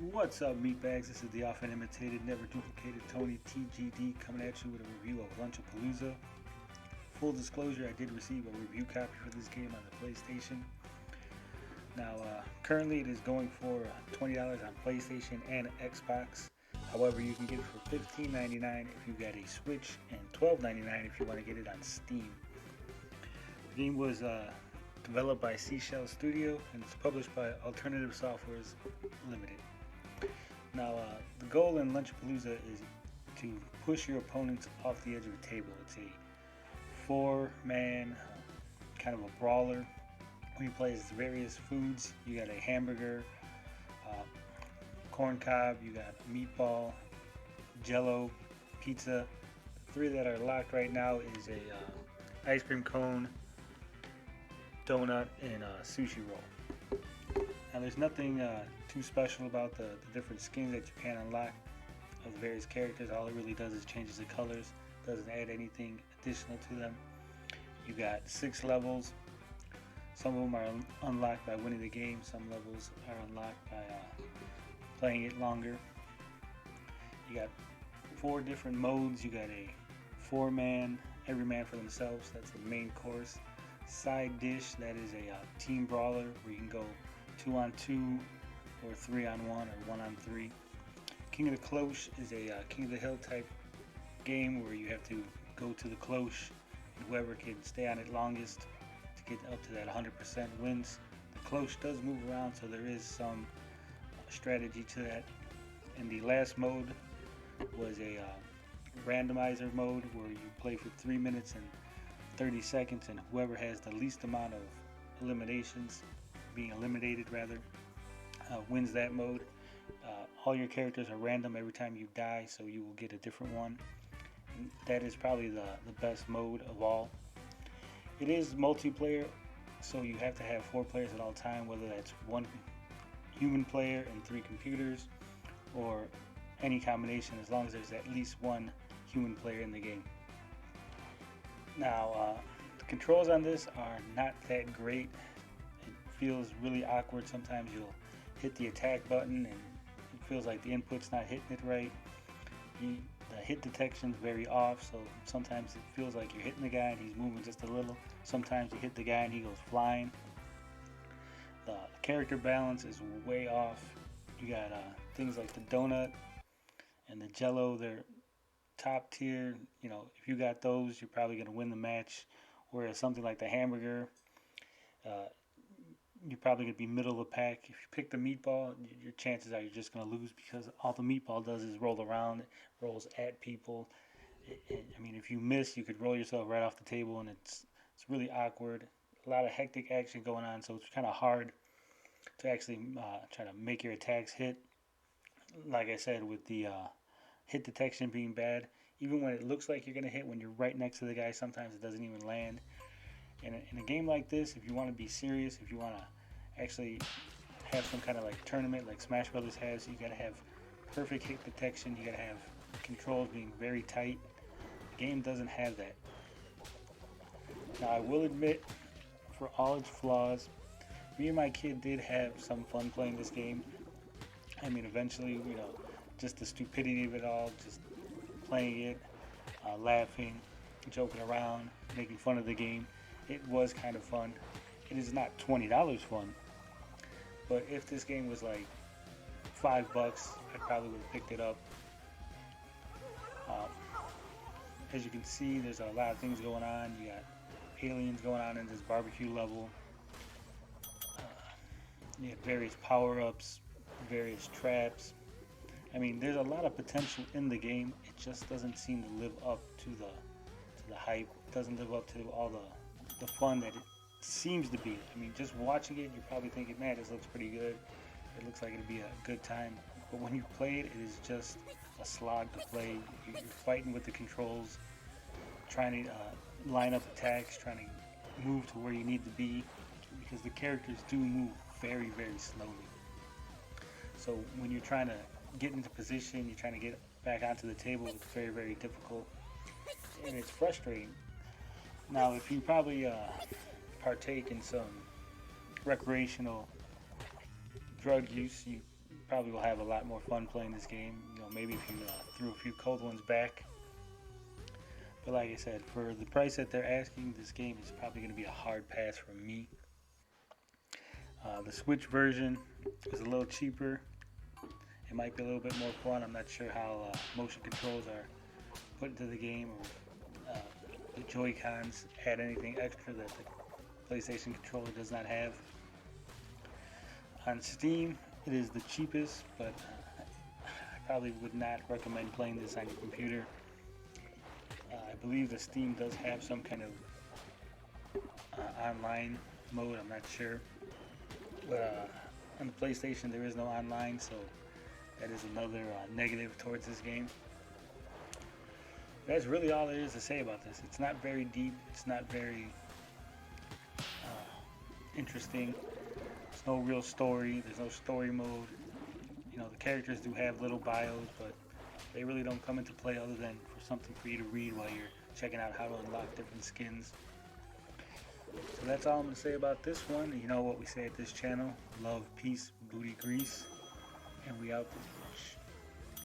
What's up, meatbags? This is the often imitated, never duplicated Tony TGD coming at you with a review of Lunch A Palooza. Full disclosure, I did receive a review copy for this game on the PlayStation. Now, currently it is going for $20 on PlayStation and Xbox. However, you can get it for $15.99 if you got a Switch and $12.99 if you want to get it on Steam. The game was developed by Seashell Studio and it's published by Alternative Softwares Limited. Now, the goal in Lunch A Palooza is to push your opponents off the edge of a table. It's a four-man kind of a brawler. Where you play as various foods. You got a hamburger, corn cob, you got meatball, jello, pizza. The three that are locked right now is a ice cream cone, donut, and a sushi roll. Now there's nothing too special about the different skins that you can unlock of the various characters. All it really does is changes the colors, doesn't add anything additional to them. You got 6 levels. Some of them are unlocked by winning the game. Some levels are unlocked by playing it longer. You got 4 different modes. You got a 4-man, every man for themselves. That's the main course. Side dish, that is a team brawler where you can go 2-on-2 or 3-on-1 or 1-on-3. King of the Cloche is a King of the Hill type game where you have to go to the cloche and whoever can stay on it longest get up to that 100% wins. The cloche does move around, so there is some strategy to that. And the last mode was a randomizer mode where you play for 3 minutes and 30 seconds, and whoever has the least amount of being eliminated rather, wins that mode. All your characters are random every time you die, so you will get a different one. And that is probably the best mode of all. It is multiplayer, so you have to have 4 players at all time, whether that's 1 human player and 3 computers, or any combination, as long as there's at least 1 human player in the game. Now, the controls on this are not that great. It feels really awkward. Sometimes you'll hit the attack button and it feels like the input's not hitting it right. The hit detection's very off, so sometimes it feels like you're hitting the guy and he's moving just a little. Sometimes you hit the guy and he goes flying. The character balance is way off. You got things like the donut and the jello, they're top tier. You know, if you got those, you're probably going to win the match. Whereas something like the hamburger, you're probably going to be middle of the pack. If you pick the meatball, your chances are you're just going to lose because all the meatball does is roll around, it rolls at people. I mean, if you miss, you could roll yourself right off the table, and it's really awkward. A lot of hectic action going on, so it's kind of hard to actually try to make your attacks hit. Like I said, with the hit detection being bad, even when it looks like you're going to hit, when you're right next to the guy, sometimes it doesn't even land. In a game like this, if you want to be serious, if you want to actually have some kind of like tournament like Smash Brothers has, you got to have perfect hit detection. You got to have controls being very tight. The game doesn't have that. Now, I will admit, for all its flaws, me and my kid did have some fun playing this game. I mean, eventually, just the stupidity of it all, just playing it, laughing, joking around, making fun of the game. It was kind of fun. It is not $20 fun, but if this game was like $5, I probably would have picked it up. As you can see, there's a lot of things going on. You got aliens going on in this barbecue level. You have various power-ups, various traps. I mean, there's a lot of potential in the game. It just doesn't seem to live up to the hype. It doesn't live up to all the fun that it seems to be. I mean, just watching it, you're probably thinking, man, this looks pretty good. It looks like it'd be a good time. But when you play it, it is just a slog to play. You're fighting with the controls, trying to line up attacks, trying to move to where you need to be, because the characters do move very, very slowly. So when you're trying to get into position, you're trying to get back onto the table, it's very, very difficult. And it's frustrating. Now, if you probably partake in some recreational drug use, you probably will have a lot more fun playing this game. You know, maybe if you threw a few cold ones back. But like I said, for the price that they're asking, this game is probably going to be a hard pass for me. The Switch version is a little cheaper. It might be a little bit more fun. I'm not sure how motion controls are put into the game, or the Joy-Cons add anything extra that the PlayStation controller does not have. On Steam, it is the cheapest, but I probably would not recommend playing this on your computer. I believe the Steam does have some kind of online mode. I'm not sure. But on the PlayStation, there is no online, so that is another negative towards this game. That's really all there is to say about this. It's not very deep. It's not very interesting. There's no real story. There's no story mode. You know, the characters do have little bios, but they really don't come into play other than for something for you to read while you're checking out how to unlock different skins. So that's all I'm going to say about this one. You know what we say at this channel: love, peace, booty grease, and we out this bitch.